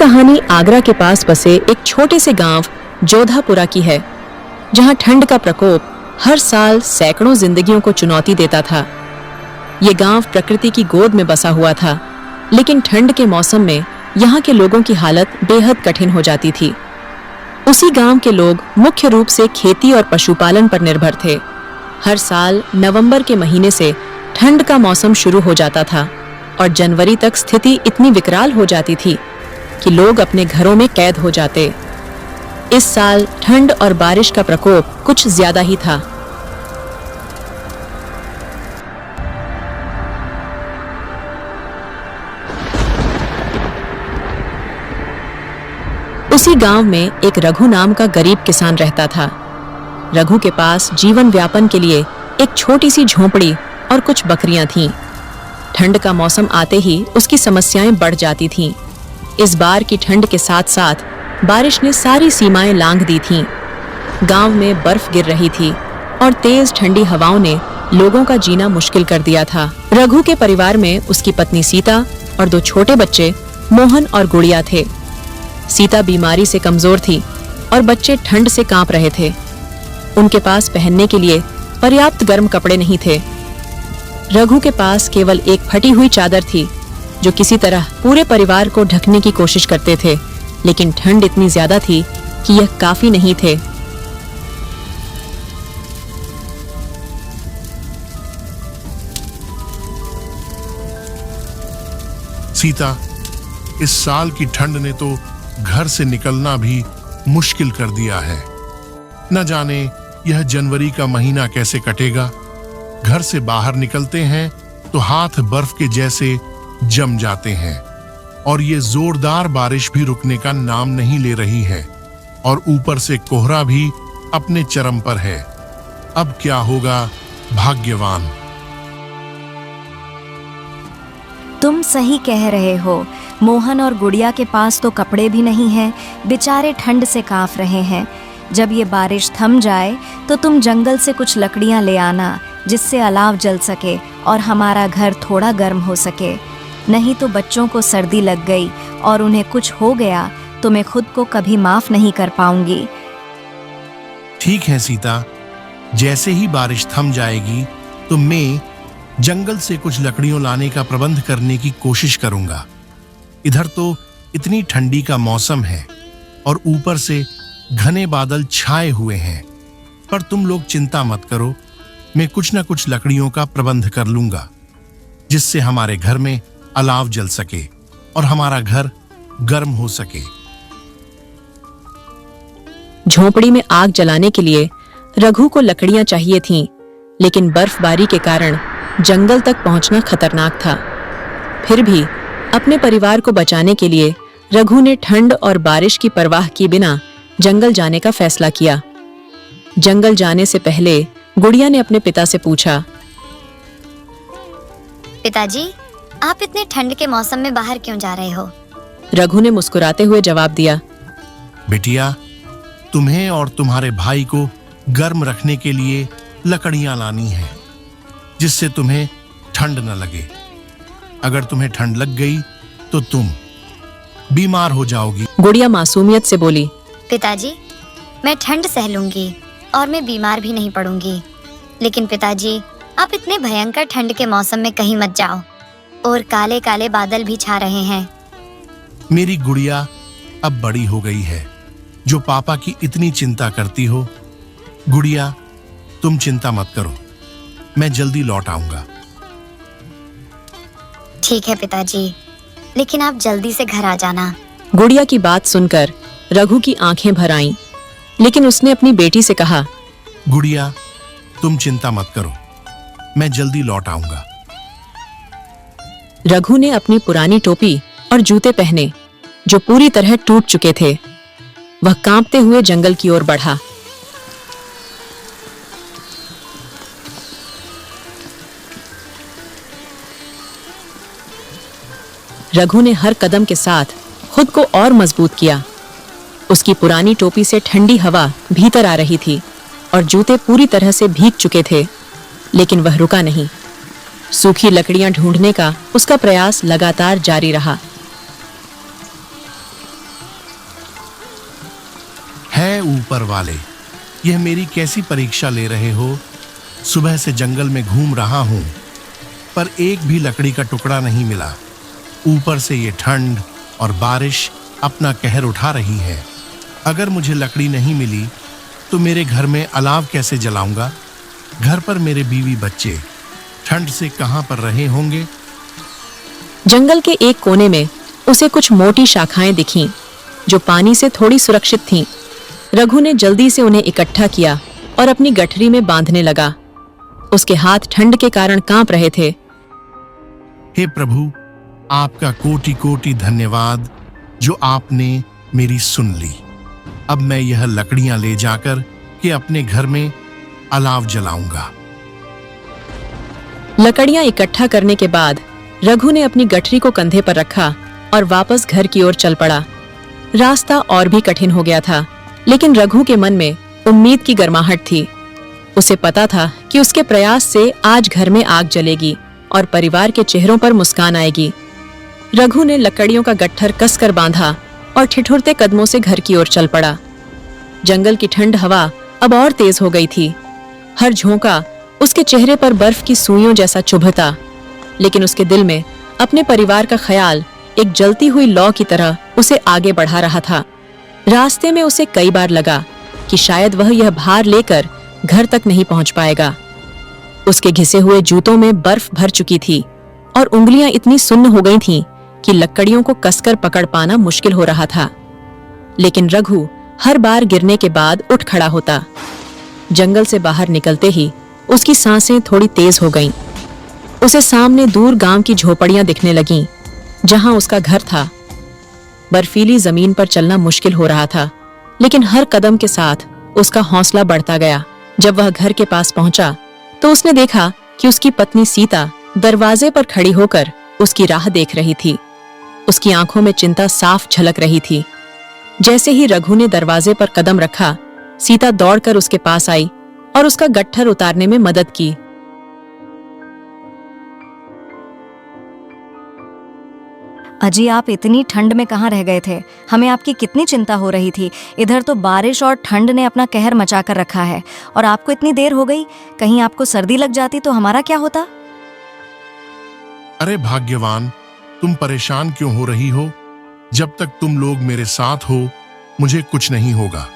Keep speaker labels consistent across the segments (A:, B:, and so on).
A: कहानी आगरा के पास बसे एक छोटे से गांव जोधापुरा की है, जहां ठंड का प्रकोप हर साल सैकड़ों जिंदगियों को चुनौती देता था। ये गांव प्रकृति की गोद में बसा हुआ था, लेकिन ठंड के मौसम में यहाँ के लोगों की हालत बेहद कठिन हो जाती थी। उसी गांव के लोग मुख्य रूप से खेती और पशुपालन पर निर्भर थे। हर साल नवंबर के महीने से ठंड का मौसम शुरू हो जाता था और जनवरी तक स्थिति इतनी विकराल हो जाती थी कि लोग अपने घरों में कैद हो जाते। इस साल ठंड और बारिश का प्रकोप कुछ ज्यादा ही था। उसी गांव में एक रघु नाम का गरीब किसान रहता था। रघु के पास जीवन व्यापन के लिए एक छोटी सी झोंपड़ी और कुछ बकरियां थीं। ठंड का मौसम आते ही उसकी समस्याएं बढ़ जाती थीं। इस बार की ठंड के साथ साथ बारिश ने सारी सीमाएं लांघ दी थीं। गांव में बर्फ गिर रही थी और तेज ठंडी हवाओं ने लोगों का जीना मुश्किल कर दिया था। रघु के परिवार में उसकी पत्नी सीता और दो छोटे बच्चे मोहन और गुड़िया थे। सीता बीमारी से कमजोर थी और बच्चे ठंड से कांप रहे थे। उनके पास पहनने के लिए पर्याप्त गर्म कपड़े नहीं थे। रघु के पास केवल एक फटी हुई चादर थी, जो किसी तरह पूरे परिवार को ढकने की कोशिश करते थे, लेकिन ठंड इतनी ज्यादा थी कि यह काफी नहीं थे।
B: सीता, इस साल की ठंड ने तो घर से निकलना भी मुश्किल कर दिया है। न जाने यह जनवरी का महीना कैसे कटेगा। घर से बाहर निकलते हैं तो हाथ बर्फ के जैसे जम जाते हैं और ये जोरदार बारिश भी रुकने का नाम नहीं ले रही है और ऊपर से कोहरा भी अपने चरम पर है। अब क्या होगा भाग्यवान।
C: तुम सही कह रहे हो। मोहन और गुड़िया के पास तो कपड़े भी नहीं हैं, बेचारे ठंड से कांप रहे हैं। जब ये बारिश थम जाए तो तुम जंगल से कुछ लकड़ियां ले आना, जिससे अलाव जल सके और हमारा घर थोड़ा गर्म हो सके। नहीं तो बच्चों को सर्दी लग गई और उन्हें कुछ हो गया तो मैं खुद को कभी माफ नहीं कर पाऊंगी।
B: ठीक है सीता, जैसे ही बारिश थम जाएगी तो मैं जंगल से कुछ लकड़ियों लाने का प्रबंध करने की कोशिश करूंगा। इधर तो इतनी ठंडी का मौसम है और ऊपर से घने बादल छाए हुए हैं, पर तुम लोग चिंता मत करो, मैं कुछ न कुछ लकड़ियों का प्रबंध कर लूंगा, जिससे हमारे घर में अलाव जल सके और हमारा घर गर्म हो सके।
A: झोंपड़ी में आग जलाने के लिए रघु को लकड़ियां चाहिए थीं, लेकिन बर्फबारी के कारण जंगल तक पहुंचना खतरनाक था। फिर भी अपने परिवार को बचाने के लिए रघु ने ठंड और बारिश की परवाह किए बिना जंगल जाने का फैसला किया। जंगल जाने से पहले गुड़िया ने अपने पिता से पूछा,
D: पिताजी, आप इतने ठंड के मौसम में बाहर क्यों जा रहे हो?
A: रघु ने मुस्कुराते हुए जवाब दिया,
B: बेटिया, तुम्हें और तुम्हारे भाई को गर्म रखने के लिए लकड़ियां लानी है, जिससे तुम्हें ठंड न लगे। अगर तुम्हें ठंड लग गई तो तुम बीमार हो जाओगी।
A: गुड़िया मासूमियत से बोली,
D: पिताजी, मैं ठंड सह लूंगी और मैं बीमार भी नहीं पड़ूंगी। लेकिन पिताजी, आप इतने भयंकर ठंड के मौसम में कहीं मत जाओ और काले काले बादल भी छा रहे हैं।
B: मेरी गुड़िया अब बड़ी हो गई है, जो पापा की इतनी चिंता करती हो। गुड़िया, तुम चिंता मत करो, मैं जल्दी लौट आऊंगा।
D: ठीक है पिताजी, लेकिन आप जल्दी से घर आ जाना।
A: गुड़िया की बात सुनकर रघु की आंखें भर आईं, लेकिन उसने अपनी बेटी से कहा,
B: गुड़िया, तुम चिंता मत करो, मैं जल्दी लौट आऊंगा।
A: रघु ने अपनी पुरानी टोपी और जूते पहने, जो पूरी तरह टूट चुके थे। वह कांपते हुए जंगल की ओर बढ़ा। रघु ने हर कदम के साथ खुद को और मजबूत किया। उसकी पुरानी टोपी से ठंडी हवा भीतर आ रही थी और जूते पूरी तरह से भीग चुके थे, लेकिन वह रुका नहीं। सूखी लकड़ियां ढूंढने का उसका प्रयास लगातार जारी रहा।
B: है ऊपर वाले, यह मेरी कैसी परीक्षा ले रहे हो? सुबह से जंगल में घूम रहा हूं, पर एक भी लकड़ी का टुकड़ा नहीं मिला। ऊपर से ये ठंड और बारिश अपना कहर उठा रही है। अगर मुझे लकड़ी नहीं मिली तो मेरे घर में अलाव कैसे जलाऊंगा? घर पर मेरे बीवी बच्चे ठंड से कहां पर रहे होंगे?
A: जंगल के एक कोने में उसे कुछ मोटी शाखाएं दिखीं, जो पानी से थोड़ी सुरक्षित थीं। रघु ने जल्दी से उन्हें इकट्ठा किया और अपनी गठरी में बांधने लगा। उसके हाथ ठंड के कारण कांप रहे थे।
B: हे प्रभु, आपका कोटि कोटि धन्यवाद जो आपने मेरी सुन ली। अब मैं यह लकड़ियां ले जाकर के अपने घर में अलाव जलाऊंगा।
A: लकड़ियां इकट्ठा करने के बाद रघु ने अपनी गठरी को कंधे पर रखा और वापस घर की ओर चल पड़ा। रास्ता और भी कठिन हो गया था, लेकिन रघु के मन में उम्मीद की गर्माहट थी। उसे पता था कि उसके प्रयास से आज घर में आग जलेगी और परिवार के चेहरों पर मुस्कान आएगी। रघु ने लकड़ियों का गट्ठर कसकर बांधा और ठिठुरते कदमों से घर की ओर चल पड़ा। जंगल की ठंड हवा अब और तेज हो गई थी। हर झोंका उसके चेहरे पर बर्फ की सुइयों जैसा चुभता, लेकिन उसके दिल में अपने परिवार का ख्याल एक जलती हुई लौ की तरह उसे आगे बढ़ा रहा था। रास्ते में उसे कई बार लगा कि शायद वह यह भार लेकर घर तक नहीं पहुंच पाएगा। उसके घिसे हुए जूतों में बर्फ भर चुकी थी और उंगलियां इतनी सुन्न हो गई थीं कि लकड़ियों को कसकर पकड़ पाना मुश्किल हो रहा था। लेकिन रघु हर बार गिरने के बाद उठ खड़ा होता। जंगल से बाहर निकलते ही उसकी सांसें थोड़ी तेज हो गईं। उसे सामने दूर गांव की झोपड़ियां दिखने लगीं, जहां उसका घर था। बर्फीली जमीन पर चलना मुश्किल हो रहा था, लेकिन हर कदम के साथ उसका हौसला बढ़ता गया। जब वह घर के पास पहुंचा तो उसने देखा कि उसकी पत्नी सीता दरवाजे पर खड़ी होकर उसकी राह देख रही थी। उसकी आंखों में चिंता साफ झलक रही थी। जैसे ही रघु ने दरवाजे पर कदम रखा, सीता दौड़कर उसके पास आई और उसका गट्ठर उतारने में मदद की।
C: अजी, आप इतनी ठंड में कहाँ रह गए थे? हमें आपकी कितनी चिंता हो रही थी। इधर तो बारिश और ठंड ने अपना कहर मचा कर रखा है और आपको इतनी देर हो गई। कहीं आपको सर्दी लग जाती तो हमारा क्या होता?
B: अरे भाग्यवान, तुम परेशान क्यों हो रही हो? जब तक तुम लोग मेरे साथ हो, मुझे कुछ नहीं होगा।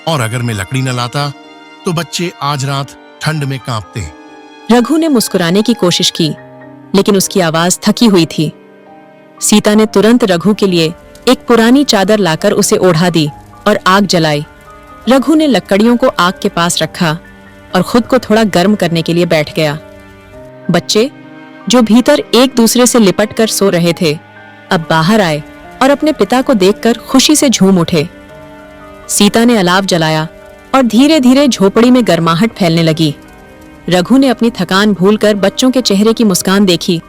B: और अगर मैं लकड़ी न लाता तो बच्चे आज रात ठंड में कांपते।
A: रघु ने मुस्कुराने की कोशिश की, लेकिन उसकी आवाज थकी हुई थी। सीता ने तुरंत रघु के लिए एक पुरानी चादर लाकर उसे ओढ़ा दी और आग जलाई। रघु ने लकड़ियों को आग के पास रखा और खुद को थोड़ा गर्म करने के लिए बैठ गया। बच्चे, जो भीतर एक दूसरे से लिपट कर सो रहे थे, अब बाहर आए और अपने पिता को देखकर खुशी से झूम उठे। सीता ने अलाव जलाया और धीरे धीरे झोपड़ी में गर्माहट फैलने लगी। रघु ने अपनी थकान भूलकर बच्चों के चेहरे की मुस्कान देखी।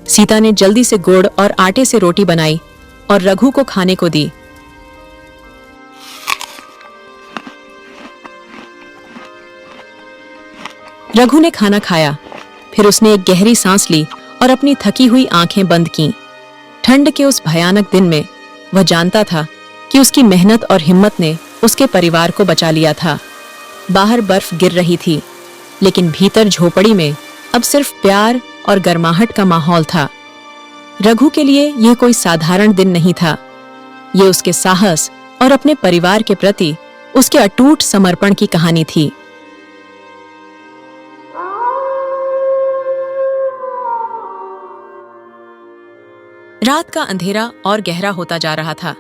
A: सीता ने जल्दी से गुड़ और आटे से रोटी बनाई और रघु को खाने को दी। रघु ने खाना खाया, फिर उसने एक गहरी सांस ली और अपनी थकी हुई आंखें बंद कीं। ठंड के उस भयानक दिन में वह जानता था कि उसकी मेहनत और हिम्मत ने उसके परिवार को बचा लिया था। बाहर बर्फ गिर रही थी, लेकिन भीतर झोपड़ी में अब सिर्फ प्यार और गर्माहट का माहौल था। रघु के लिए यह कोई साधारण दिन नहीं था। यह उसके साहस और अपने परिवार के प्रति उसके अटूट समर्पण की कहानी थी। रात का अंधेरा और गहरा होता जा रहा था।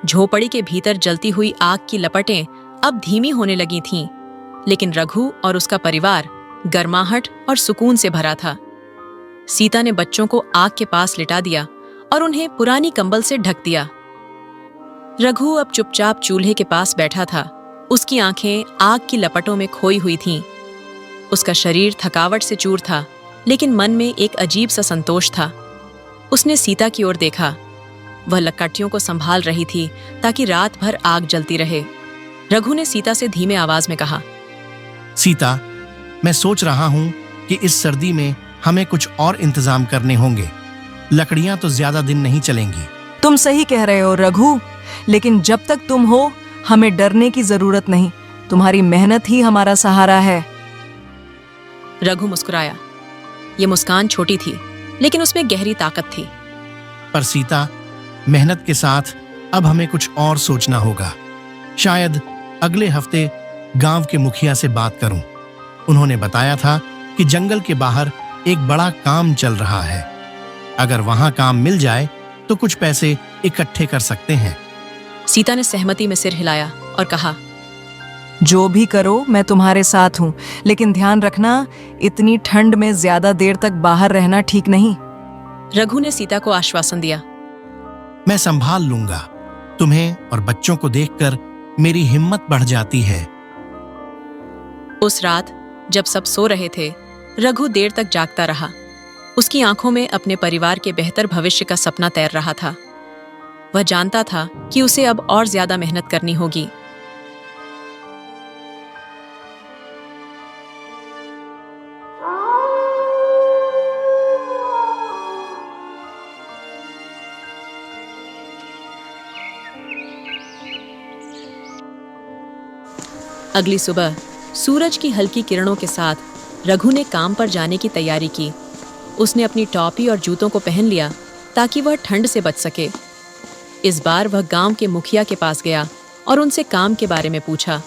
A: झोपड़ी के भीतर जलती हुई आग की लपटें अब धीमी होने लगी थीं, लेकिन रघु और उसका परिवार गर्माहट और सुकून से भरा था। सीता ने बच्चों को आग के पास लिटा दिया और उन्हें पुरानी कंबल से ढक दिया। रघु अब चुपचाप चूल्हे के पास बैठा था। उसकी आंखें आग की लपटों में खोई हुई थीं। उसका शरीर थकावट से चूर था, लेकिन मन में एक अजीब सा संतोष था। उसने सीता की ओर देखा। वह लकड़ियों को संभाल रही थी ताकि रात भर आग जलती रहे। रघु ने सीता से धीमे आवाज में कहा,
B: सीता, मैं सोच रहा हूं कि इस सर्दी में हमें कुछ और इंतजाम करने होंगे। लकड़ियां तो ज्यादा दिन नहीं चलेंगी।
E: तुम सही कह रहे हो रघु, लेकिन जब तक तुम हो हमें डरने की जरूरत नहीं। तुम्हारी मेहनत ही हमारा सहारा है।
A: रघु मुस्कुराया। ये मुस्कान छोटी थी, लेकिन उसमें गहरी ताकत थी।
B: पर सीता, मेहनत के साथ अब हमें कुछ और सोचना होगा। शायद अगले हफ्ते गांव के मुखिया से बात करूं। उन्होंने बताया था कि जंगल के बाहर एक बड़ा काम चल रहा है। अगर वहां काम मिल जाए तो कुछ पैसे इकट्ठे कर सकते हैं।
A: सीता ने सहमति में सिर हिलाया और कहा,
E: जो भी करो मैं तुम्हारे साथ हूँ, लेकिन ध्यान रखना इतनी ठंड में ज्यादा देर तक बाहर रहना ठीक नहीं।
A: रघु ने सीता को आश्वासन दिया।
B: मैं संभाल लूंगा। तुम्हें और बच्चों को देखकर मेरी हिम्मत बढ़ जाती है।
A: उस रात जब सब सो रहे थे, रघु देर तक जागता रहा। उसकी आंखों में अपने परिवार के बेहतर भविष्य का सपना तैर रहा था। वह जानता था कि उसे अब और ज्यादा मेहनत करनी होगी। अगली सुबह सूरज की हल्की किरणों के साथ रघु ने काम पर जाने की तैयारी की। उसने अपनी टॉपी और जूतों को पहन लिया ताकि वह ठंड से बच सके। इस बार वह गांव के मुखिया के पास गया और उनसे काम के बारे में पूछा।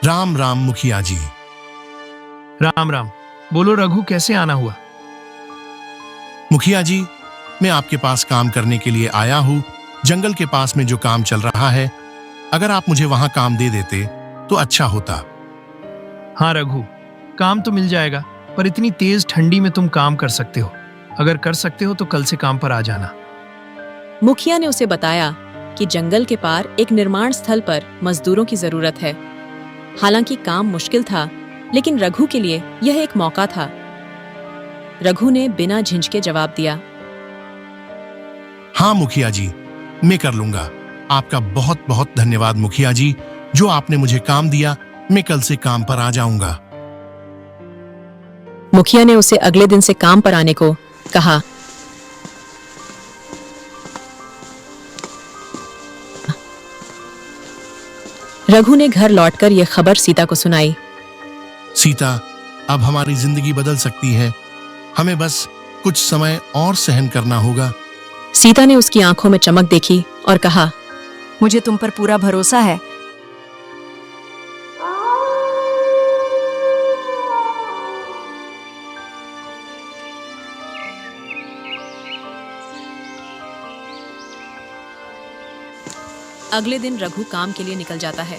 B: राम राम मुखिया जी।
F: राम राम। बोलो रघु, कैसे आना हुआ?
B: मुखिया जी, मैं आपके पास काम करने के लिए आया हूँ। जंगल के पास में जो काम चल रहा है, अगर आप मुझे वहां काम दे देते तो अच्छा होता।
F: हाँ रघु, काम तो मिल जाएगा, पर इतनी तेज ठंडी में तुम काम कर सकते हो? अगर कर सकते हो तो कल से काम पर आ जाना।
A: मुखिया ने उसे बताया कि जंगल के पार एक निर्माण स्थल पर मजदूरों की जरूरत है। हालांकि काम मुश्किल था, लेकिन रघु के लिए यह एक मौका था। रघु ने बिना झिझके जवाब दिया।
B: हाँ मुखिया जी, मैं कर लूंगा। आपका बहुत बहुत धन्यवाद मुखिया जी, जो आपने मुझे काम दिया। मैं कल से काम पर आ जाऊंगा।
A: मुखिया ने उसे अगले दिन से काम पर आने को कहा। रघु ने घर लौटकर यह खबर सीता को सुनाई।
B: सीता, अब हमारी जिंदगी बदल सकती है। हमें बस कुछ समय और सहन करना होगा।
A: सीता ने उसकी आंखों में चमक देखी और कहा,
E: मुझे तुम पर पूरा भरोसा है।
A: अगले दिन रघु काम के लिए निकल जाता है।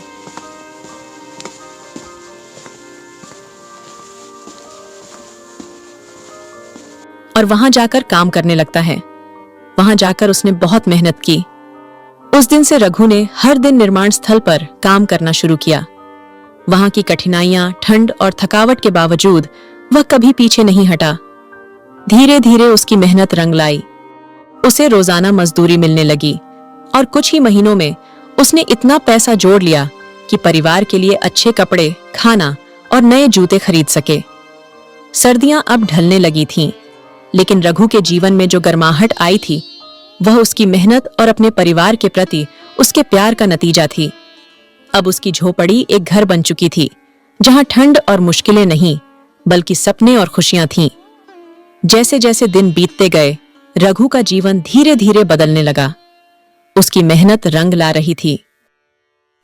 A: और वहां जाकर काम करने लगता है। वहां जाकर उसने बहुत मेहनत की। उस दिन से रघु ने हर दिन निर्माण स्थल पर काम करना शुरू किया। वहां की कठिनाइयां, ठंड और थकावट के बावजूद वह कभी पीछे नहीं हटा। धीरे धीरे उसकी मेहनत रंग लाई। उसे रोजाना मजदूरी मिलने लगी और कुछ ही महीनों में उसने इतना पैसा जोड़ लिया कि परिवार के लिए अच्छे कपड़े, खाना और नए जूते खरीद सके। सर्दियां अब ढलने लगी थीं, लेकिन रघु के जीवन में जो गर्माहट आई थी, वह उसकी मेहनत और अपने परिवार के प्रति उसके प्यार का नतीजा थी। अब उसकी झोपड़ी एक घर बन चुकी थी, जहां ठंड और मुश्किलें नहीं, बल्कि सपने और खुशियां थीं। जैसे जैसे दिन बीतते गए, रघु का जीवन धीरे धीरे बदलने लगा। उसकी मेहनत रंग ला रही थी।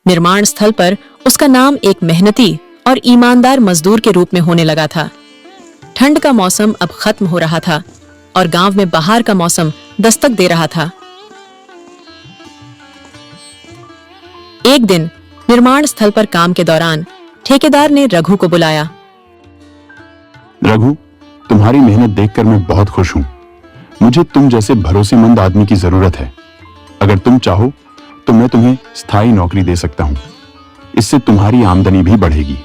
A: निर्माण स्थल पर उसका नाम एक मेहनती और ईमानदार मजदूर के रूप में होने लगा था। ठंड का मौसम अब खत्म हो रहा था और गांव में बहार का मौसम दस्तक दे रहा था। एक दिन निर्माण स्थल पर काम के दौरान ठेकेदार ने रघु को बुलाया।
G: रघु, तुम्हारी मेहनत देखकर मैं बहुत खुश हूं। मुझे तुम जैसे भरोसेमंद आदमी की जरूरत है। अगर तुम चाहो तो मैं तुम्हें स्थायी नौकरी दे सकता हूं। इससे तुम्हारी आमदनी भी बढ़ेगी।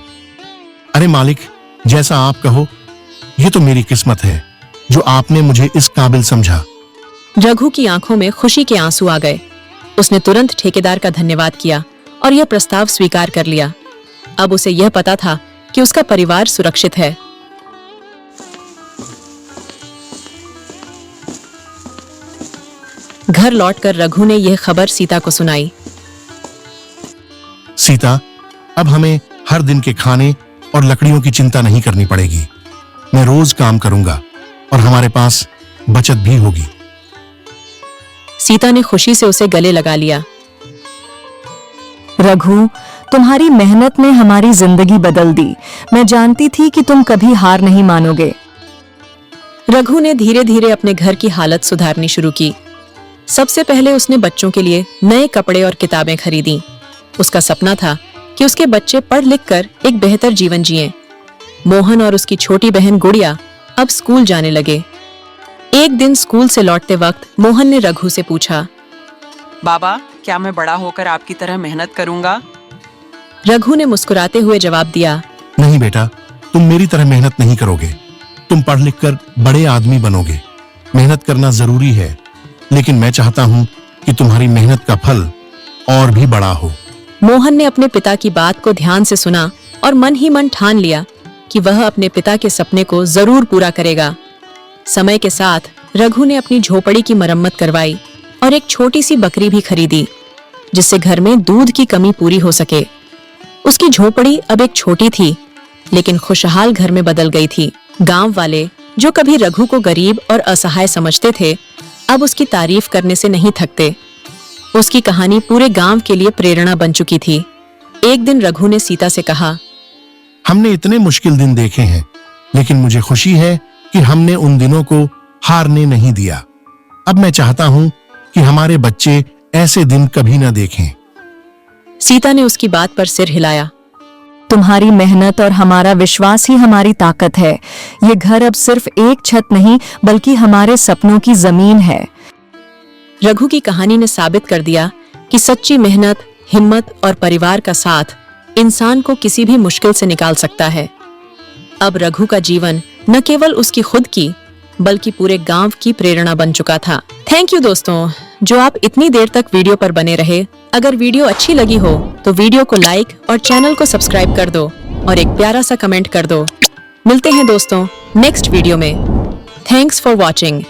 B: अरे मालिक, जैसा आप कहो। ये तो मेरी किस्मत है जो आपने मुझे इस काबिल समझा।
A: रघु की आंखों में खुशी के आंसू आ गए। उसने तुरंत ठेकेदार का धन्यवाद किया और यह प्रस्ताव स्वीकार कर लिया। अब उसे यह पता था कि उसका परिवार सुरक्षित है। घर लौटकर रघु ने यह खबर सीता को सुनाई।
B: सीता, अब हमें हर दिन के खाने और लकड़ियों की चिंता नहीं करनी पड़ेगी। मैं रोज काम करूंगा और हमारे पास बचत भी होगी।
A: सीता ने खुशी से उसे गले लगा लिया।
C: रघु, तुम्हारी मेहनत ने हमारी जिंदगी बदल दी। मैं जानती थी कि तुम कभी हार नहीं मानोगे।
A: रघु ने धीरे धीरे अपने घर की हालत सुधारनी शुरू की। सबसे पहले उसने बच्चों के लिए नए कपड़े और किताबें खरीदी। उसका सपना था कि उसके बच्चे पढ़ लिख कर एक बेहतर जीवन जिएं। मोहन और उसकी छोटी बहन गुड़िया अब स्कूल जाने लगे। एक दिन स्कूल से लौटते वक्त मोहन ने रघु से पूछा,
E: बाबा, क्या मैं बड़ा होकर आपकी तरह मेहनत करूंगा?
A: रघु ने मुस्कुराते हुए जवाब दिया,
B: नहीं बेटा, तुम मेरी तरह मेहनत नहीं करोगे। तुम पढ़ लिख कर बड़े आदमी बनोगे। मेहनत करना जरूरी है, लेकिन मैं चाहता हूं कि तुम्हारी मेहनत का फल और भी बड़ा हो।
A: मोहन ने अपने पिता की बात को ध्यान से सुना और मन ही मन ठान लिया कि वह अपने पिता के सपने को जरूर पूरा करेगा। समय के साथ रघु ने अपनी झोपड़ी की मरम्मत करवाई और एक छोटी सी बकरी भी खरीदी, जिससे घर में दूध की कमी पूरी हो सके। उसकी झोपड़ी अब एक छोटी थी, लेकिन खुशहाल घर में बदल गई थी। गांव वाले, जो कभी रघु को गरीब और असहाय समझते थे, अब उसकी तारीफ करने से नहीं थकते। उसकी कहानी पूरे गांव के लिए प्रेरणा बन चुकी थी। एक दिन रघु ने सीता से कहा,
B: हमने इतने मुश्किल दिन देखे हैं, लेकिन मुझे खुशी है कि हमने उन दिनों को हारने नहीं दिया। अब मैं चाहता हूं कि हमारे बच्चे ऐसे दिन कभी न देखें।
A: सीता ने उसकी बात पर सिर हिलाया।
C: तुम्हारी मेहनत और हमारा विश्वास ही हमारी ताकत है। ये घर अब सिर्फ एक छत नहीं, बल्कि हमारे सपनों की जमीन है।
A: रघु की कहानी ने साबित कर दिया कि सच्ची मेहनत, हिम्मत और परिवार का साथ इंसान को किसी भी मुश्किल से निकाल सकता है। अब रघु का जीवन न केवल उसकी खुद की, बल्कि पूरे गांव की प्रेरणा बन चुका था। थैंक यू दोस्तों, जो आप इतनी देर तक वीडियो पर बने रहे। अगर वीडियो अच्छी लगी हो तो वीडियो को लाइक और चैनल को सब्सक्राइब कर दो और एक प्यारा सा कमेंट कर दो। मिलते हैं दोस्तों नेक्स्ट वीडियो में। Thanks for watching.